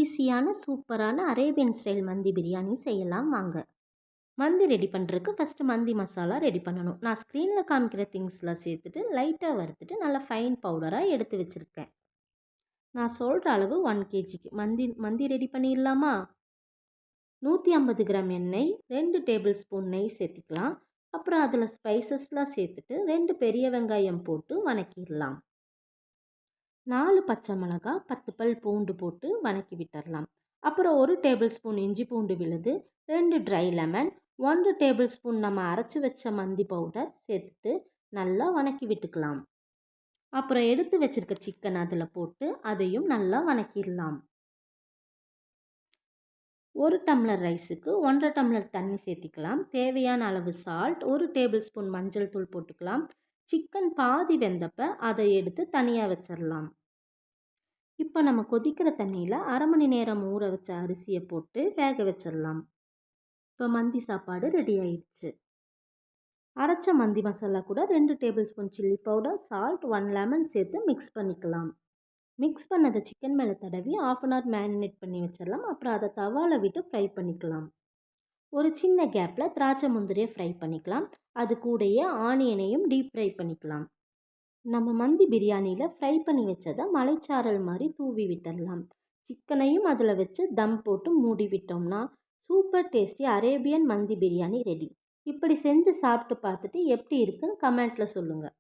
ஈஸியான சூப்பரான Arabian style மந்தி பிரியாணி செய்யலாம் வாங்க. மந்தி ரெடி பண்ணுறதுக்கு ஃபஸ்ட்டு மந்தி மசாலா ரெடி பண்ணணும். நான் ஸ்க்ரீனில் காமிக்கிற திங்ஸ்லாம் சேர்த்துட்டு லைட்டாக வறுத்துட்டு நல்லா ஃபைன் பவுடராக எடுத்து வச்சுருக்கேன். நான் சொல்கிற அளவு 1 kgக்கு மந்தி ரெடி பண்ணிடலாமா? 150 கிராம் எண்ணெய், 2 டேபிள் ஸ்பூன் நெய் சேர்த்திக்கலாம். அப்புறம் அதில் ஸ்பைசஸ்லாம் சேர்த்துட்டு 2 பெரிய வெங்காயம் போட்டு வணக்கிடலாம். 4 பச்சை மிளகா, 10 பல் பூண்டு போட்டு வணக்கி விட்டுடலாம். அப்புறம் 1 டேபிள் ஸ்பூன் இஞ்சி பூண்டு விழுது, 2 ட்ரை லெமன், 1 டேபிள் ஸ்பூன் நம்ம அரைச்சி வச்ச மந்தி பவுடர் சேர்த்துட்டு நல்லா வணக்கி விட்டுக்கலாம். அப்புறம் எடுத்து வச்சிருக்க சிக்கன் அதில் போட்டு அதையும் நல்லா வணக்கிடலாம். 1 டம்ளர் ரைஸுக்கு 1.5 டம்ளர் தண்ணி சேர்த்திக்கலாம். தேவையான அளவு சால்ட், 1 டேபிள் ஸ்பூன் மஞ்சள் தூள் போட்டுக்கலாம். சிக்கன் பாதி வெந்தப்ப அதை எடுத்து தனியாக வச்சிடலாம். இப்போ நம்ம கொதிக்கிற தண்ணியில் 1/2 மணி நேரம் ஊற வச்ச அரிசியை போட்டு வேக வச்சிடலாம். இப்போ மந்தி சாப்பாடு ரெடி ஆயிடுச்சு. அரைச்ச மந்தி மசாலா கூட 2 table spoon chilli powder, salt, 1 lemon சேர்த்து மிக்ஸ் பண்ணிக்கலாம். மிக்ஸ் பண்ணதை சிக்கன் மேலே தடவி 1/2 அன் ஹவர் மேரினேட் பண்ணி வச்சிடலாம். அப்புறம் அதை தவாவில் விட்டு ஃப்ரை பண்ணிக்கலாம். ஒரு சின்ன கேப்பில் திராட்சை முந்திரியை ஃப்ரை பண்ணிக்கலாம். அது கூடயே ஆனியனையும் டீப் ஃப்ரை பண்ணிக்கலாம். நம்ம மந்தி பிரியாணியில் ஃப்ரை பண்ணி வச்சதை மலைச்சாரல் மாதிரி தூவி விட்டுடலாம். சிக்கனையும் அதில் வச்சு தம் போட்டு மூடி விட்டோம்னா சூப்பர் டேஸ்டி அரேபியன் மந்தி பிரியாணி ரெடி. இப்படி செஞ்சு சாப்பிட்டு பார்த்துட்டு எப்படி இருக்குன்னு கமெண்ட்டில் சொல்லுங்கள்.